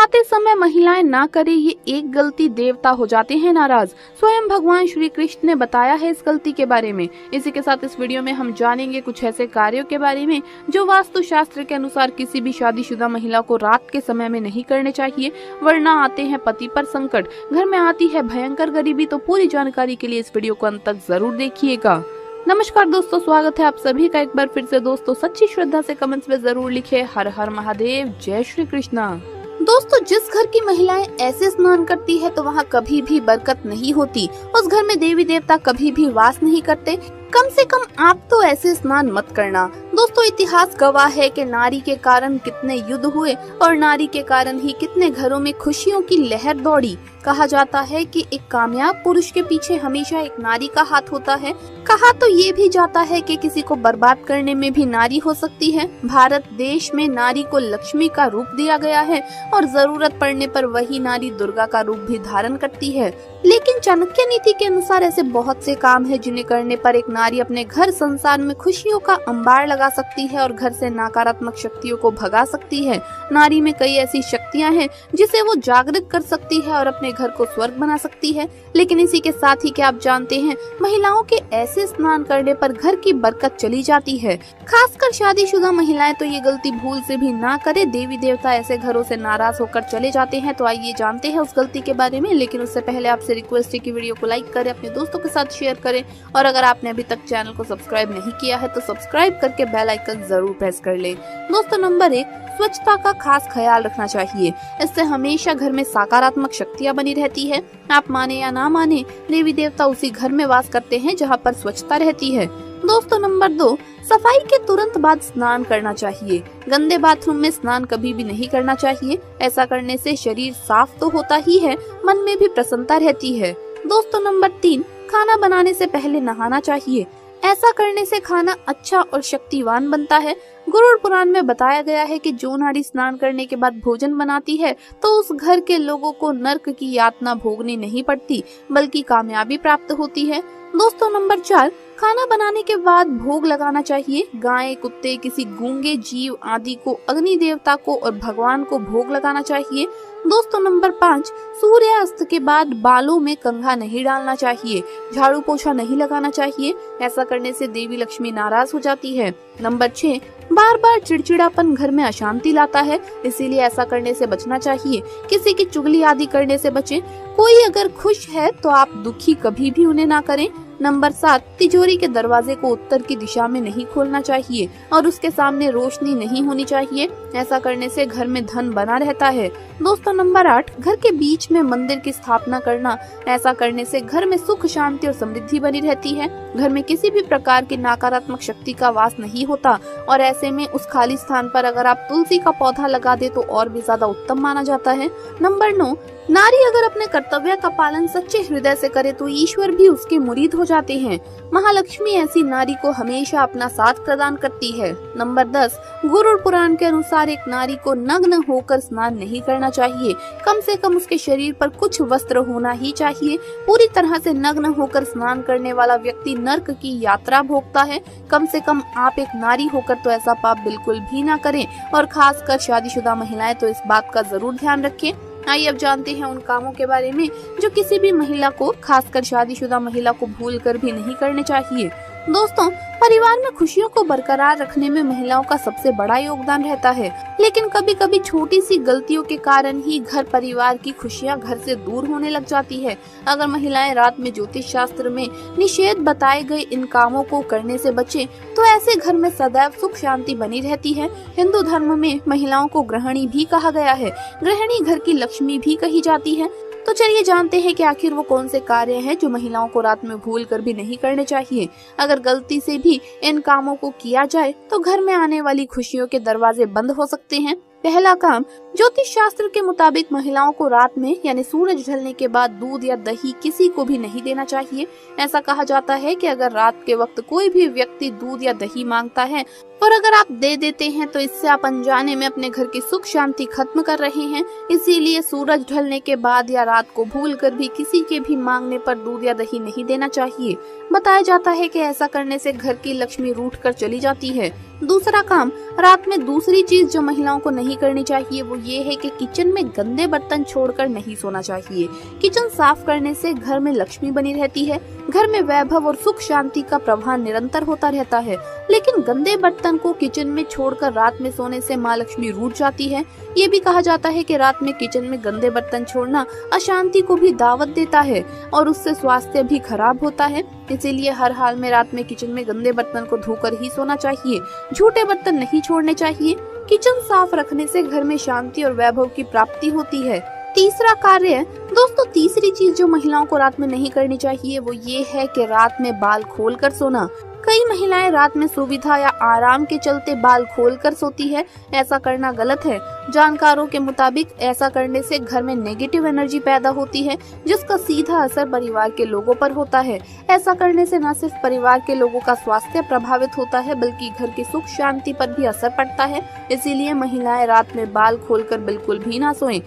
नहाते समय महिलाएं ना करें ये एक गलती, देवता हो जाते हैं नाराज। स्वयं भगवान श्री कृष्ण ने बताया है इस गलती के बारे में। इसी के साथ इस वीडियो में हम जानेंगे कुछ ऐसे कार्यों के बारे में जो वास्तु शास्त्र के अनुसार किसी भी शादीशुदा महिला को रात के समय में नहीं करने चाहिए, वरना आते हैं पति पर संकट, घर में आती है भयंकर गरीबी। तो पूरी जानकारी के लिए इस वीडियो को अंत तक जरूर देखिएगा। नमस्कार दोस्तों, स्वागत है आप सभी का एक बार फिर से। दोस्तों सच्ची श्रद्धा से कमेंट्स में जरूर लिखे हर हर महादेव, जय श्री कृष्णा। दोस्तों जिस घर की महिलाएं ऐसे स्नान करती है तो वहाँ कभी भी बरकत नहीं होती, उस घर में देवी देवता कभी भी वास नहीं करते। कम से कम आप तो ऐसे स्नान मत करना। दोस्तों इतिहास गवाह है कि नारी के कारण कितने युद्ध हुए और नारी के कारण ही कितने घरों में खुशियों की लहर दौड़ी। कहा जाता है कि एक कामयाब पुरुष के पीछे हमेशा एक नारी का हाथ होता है। कहा तो ये भी जाता है कि किसी को बर्बाद करने में भी नारी हो सकती है। भारत देश में नारी को लक्ष्मी का रूप दिया गया है और जरूरत पड़ने पर वही नारी दुर्गा का रूप भी धारण करती है। लेकिन चाणक्य नीति के अनुसार ऐसे बहुत से काम है जिन्हें करने पर एक नारी अपने घर संसार में खुशियों का अंबार लगा सकती है और घर से नकारात्मक शक्तियों को भगा सकती है। नारी में कई ऐसी शक्तियां हैं जिसे वो जागृत कर सकती है और अपने घर को स्वर्ग बना सकती है। लेकिन इसी के साथ ही क्या आप जानते हैं, महिलाओं के ऐसे स्नान करने पर घर की बरकत चली जाती है। खासकर शादीशुदा महिलाएं तो ये गलती भूल से भी ना करे। देवी देवता ऐसे घरों से नाराज होकर चले जाते हैं। तो आइए जानते हैं उस गलती के बारे में। लेकिन उससे पहले आपसे रिक्वेस्ट है कि वीडियो को लाइक करें, अपने दोस्तों के साथ शेयर करें और अगर आपने अभी तक चैनल को सब्सक्राइब नहीं किया है तो सब्सक्राइब करके बेल आइकन जरूर प्रेस कर लें। दोस्तों नंबर 1, स्वच्छता का खास ख्याल रखना चाहिए। इससे हमेशा घर में सकारात्मक शक्तियां बनी रहती है। आप माने या ना माने, देवी देवता उसी घर में वास करते हैं जहां पर स्वच्छता रहती है। दोस्तों नंबर 2, सफाई के तुरंत बाद स्नान करना चाहिए। गंदे बाथरूम में स्नान कभी भी नहीं करना चाहिए। ऐसा करने से शरीर साफ तो होता ही है, मन में भी प्रसन्नता रहती है। दोस्तों नंबर 3, खाना बनाने से पहले नहाना चाहिए। ऐसा करने से खाना अच्छा और शक्तिवान बनता है। गरुड़ पुराण में बताया गया है कि जो नारी स्नान करने के बाद भोजन बनाती है तो उस घर के लोगों को नर्क की यातना भोगनी नहीं पड़ती, बल्कि कामयाबी प्राप्त होती है। दोस्तों नंबर 4, खाना बनाने के बाद भोग लगाना चाहिए। गाय, कुत्ते, किसी गूंगे जीव आदि को, अग्नि देवता को और भगवान को भोग लगाना चाहिए। दोस्तों नंबर 5, सूर्यास्त के बाद बालों में कंघा नहीं डालना चाहिए। झाड़ू पोछा नहीं लगाना चाहिए। ऐसा करने से देवी लक्ष्मी नाराज हो जाती है। नंबर 6, बार बार चिड़चिड़ापन घर में अशांति लाता है, इसीलिए ऐसा करने से बचना चाहिए। किसी की चुगली आदि करने से बचें। कोई अगर खुश है तो आप दुखी कभी भी उन्हें ना करें। नंबर 7, तिजोरी के दरवाजे को उत्तर की दिशा में नहीं खोलना चाहिए और उसके सामने रोशनी नहीं होनी चाहिए। ऐसा करने से घर में धन बना रहता है। दोस्तों नंबर 8, घर के बीच में मंदिर की स्थापना करना। ऐसा करने से घर में सुख, शांति और समृद्धि बनी रहती है। घर में किसी भी प्रकार की नकारात्मक शक्ति का वास नहीं होता और ऐसे में उस खाली स्थान पर अगर आप तुलसी का पौधा लगा दे तो और भी ज्यादा उत्तम माना जाता है। नंबर 9, नारी अगर अपने कर्तव्य का पालन सच्चे हृदय से करे तो ईश्वर भी उसके मुरीद हो जाते हैं। महालक्ष्मी ऐसी नारी को हमेशा अपना साथ प्रदान करती है। नंबर 10, गरुड़ पुराण के अनुसार एक नारी को नग्न होकर स्नान नहीं करना चाहिए। कम से कम उसके शरीर पर कुछ वस्त्र होना ही चाहिए। पूरी तरह से नग्न होकर स्नान करने वाला व्यक्ति नर्क की यात्रा भोगता है। कम से कम आप एक नारी होकर तो ऐसा पाप बिल्कुल भी ना करें और खासकर शादीशुदा महिलाएं तो इस बात का जरूर ध्यान रखें। आइए अब जानते हैं उन कामों के बारे में जो किसी भी महिला को, खासकर शादीशुदा महिला को भूलकर भी नहीं करने चाहिए। दोस्तों परिवार में खुशियों को बरकरार रखने में महिलाओं का सबसे बड़ा योगदान रहता है, लेकिन कभी कभी छोटी सी गलतियों के कारण ही घर परिवार की खुशियां घर से दूर होने लग जाती है। अगर महिलाएं रात में ज्योतिष शास्त्र में निषेध बताए गए इन कामों को करने से बचें तो ऐसे घर में सदैव सुख शांति बनी रहती है। हिंदू धर्म में महिलाओं को गृहिणी भी कहा गया है। गृहिणी घर की लक्ष्मी भी कही जाती है। तो चलिए जानते हैं कि आखिर वो कौन से कार्य हैं जो महिलाओं को रात में भूल कर भी नहीं करने चाहिए। अगर गलती से भी इन कामों को किया जाए तो घर में आने वाली खुशियों के दरवाजे बंद हो सकते हैं। पहला काम, ज्योतिष शास्त्र के मुताबिक महिलाओं को रात में यानी सूरज ढलने के बाद दूध या दही किसी को भी नहीं देना चाहिए। ऐसा कहा जाता है कि अगर रात के वक्त कोई भी व्यक्ति दूध या दही मांगता है और अगर आप दे देते हैं तो इससे आप अनजाने में अपने घर की सुख शांति खत्म कर रहे हैं। इसीलिए सूरज ढलने के बाद या रात को भूलकर भी किसी के भी मांगने पर दूध या दही नहीं देना चाहिए। बताया जाता है कि ऐसा करने से घर की लक्ष्मी रूठ कर चली जाती है। दूसरा काम, रात में दूसरी चीज जो महिलाओं को नहीं करनी चाहिए वो ये है कि किचन में गंदे बर्तन छोड़कर नहीं सोना चाहिए। किचन साफ करने से घर में लक्ष्मी बनी रहती है, घर में वैभव और सुख शांति का प्रवाह निरंतर होता रहता है। लेकिन गंदे बर्तन को किचन में छोड़कर रात में सोने से माँ लक्ष्मी रूठ जाती है। ये भी कहा जाता है कि रात में किचन में गंदे बर्तन छोड़ना अशांति को भी दावत देता है और उससे स्वास्थ्य भी खराब होता है। इसीलिए हर हाल में रात में किचन में गंदे बर्तन को धोकर ही सोना चाहिए। झूठे बर्तन नहीं छोड़ने चाहिए। किचन साफ रखने से घर में शांति और वैभव की प्राप्ति होती है। तीसरा कार्य, दोस्तों तीसरी चीज जो महिलाओं को रात में नहीं करनी चाहिए वो ये है कि रात में बाल खोलकर सोना। कई महिलाएं रात में सुविधा या आराम के चलते बाल खोलकर सोती है। ऐसा करना गलत है। जानकारों के मुताबिक ऐसा करने से घर में नेगेटिव एनर्जी पैदा होती है जिसका सीधा असर परिवार के लोगों पर होता है। ऐसा करने से न सिर्फ परिवार के लोगों का स्वास्थ्य प्रभावित होता है बल्कि घर की सुख शांति पर भी असर पड़ता है। इसीलिए महिलाएं रात में बाल खोलकर बिल्कुल भी ना सोएं।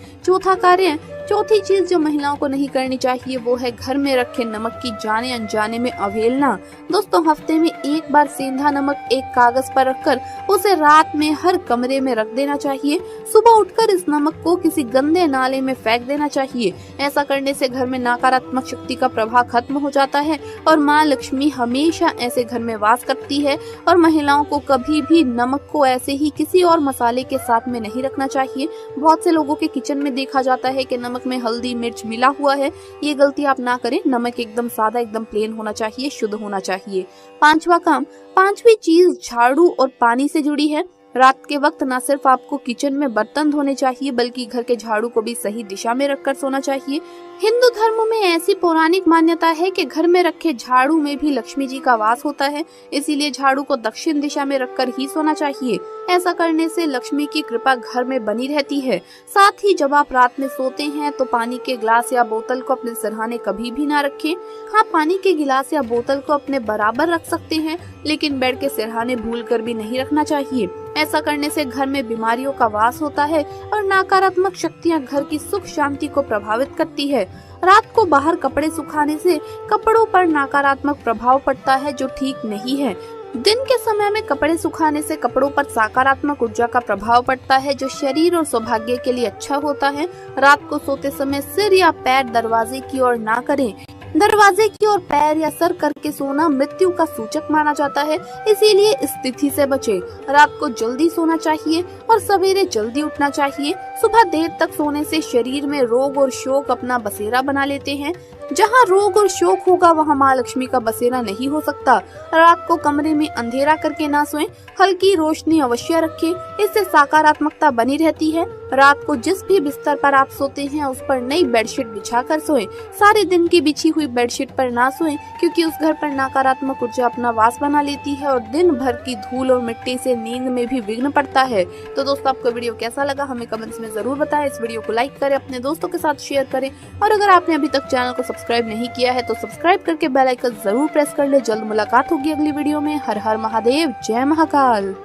चौथी चीज जो महिलाओं को नहीं करनी चाहिए वो है घर में रखे नमक की जाने अनजाने में अवहेलना। दोस्तों हफ्ते में एक बार सेंधा नमक एक कागज पर रखकर उसे रात में हर कमरे में रख देना चाहिए। सुबह उठकर इस नमक को किसी गंदे नाले में फेंक देना चाहिए। ऐसा करने से घर में नकारात्मक शक्ति का प्रभाव खत्म हो जाता है और माँ लक्ष्मी हमेशा ऐसे घर में वास करती है। और महिलाओं को कभी भी नमक को ऐसे ही किसी और मसाले के साथ में नहीं रखना चाहिए। बहुत से लोगों के किचन में देखा जाता है कि नमक में हल्दी मिर्च मिला हुआ है। ये गलती आप ना करें। नमक एकदम सादा, एकदम प्लेन होना चाहिए, शुद्ध होना चाहिए। पांचवी चीज झाड़ू और पानी से जुड़ी है। रात के वक्त न सिर्फ आपको किचन में बर्तन धोने चाहिए बल्कि घर के झाड़ू को भी सही दिशा में रखकर सोना चाहिए। हिंदू धर्म में ऐसी पौराणिक मान्यता है कि घर में रखे झाड़ू में भी लक्ष्मी जी का वास होता है। इसीलिए झाड़ू को दक्षिण दिशा में रखकर ही सोना चाहिए। ऐसा करने से लक्ष्मी की कृपा घर में बनी रहती है। साथ ही जब आप रात में सोते हैं तो पानी के गिलास या बोतल को अपने सिरहाने कभी भी ना रखें। हाँ, पानी के गिलास या बोतल को अपने बराबर रख सकते हैं लेकिन बेड के सिरहाने भूलकर भी नहीं रखना चाहिए। ऐसा करने से घर में बीमारियों का वास होता है और नकारात्मक शक्तियां घर की सुख शांति को प्रभावित करती है। रात को बाहर कपड़े सुखाने से कपड़ों पर नकारात्मक प्रभाव पड़ता है जो ठीक नहीं है। दिन के समय में कपड़े सुखाने से कपड़ों पर सकारात्मक ऊर्जा का प्रभाव पड़ता है जो शरीर और सौभाग्य के लिए अच्छा होता है। रात को सोते समय सिर या पैर दरवाजे की ओर ना करें। दरवाजे की ओर पैर या सर करके सोना मृत्यु का सूचक माना जाता है। इसीलिए इस तिथि से बचें। रात को जल्दी सोना चाहिए और सवेरे जल्दी उठना चाहिए। सुबह देर तक सोने से शरीर में रोग और शोक अपना बसेरा बना लेते हैं। जहाँ रोग और शोक होगा वहाँ माँ लक्ष्मी का बसेरा नहीं हो सकता। रात को कमरे में अंधेरा करके ना सोएं। हल्की रोशनी अवश्य रखें। इससे सकारात्मकता बनी रहती है। रात को जिस भी बिस्तर पर आप सोते हैं उस पर नई बेडशीट बिछा कर सोएं। सारे दिन की बिछी हुई बेडशीट पर ना सोएं क्योंकि उस घर पर नकारात्मक ऊर्जा अपना वास बना लेती है और दिन भर की धूल और मिट्टी से नींद में भी विघ्न पड़ता है। तो दोस्तों आपको वीडियो कैसा लगा हमें कमेंट्स में जरूर बताएं। इस वीडियो को लाइक करें, अपने दोस्तों के साथ शेयर करें और अगर आपने अभी तक चैनल को सब्सक्राइब नहीं किया है तो सब्सक्राइब करके बेल आइकन जरूर प्रेस कर ले। जल्द मुलाकात होगी अगली वीडियो में। हर हर महादेव, जय महाकाल।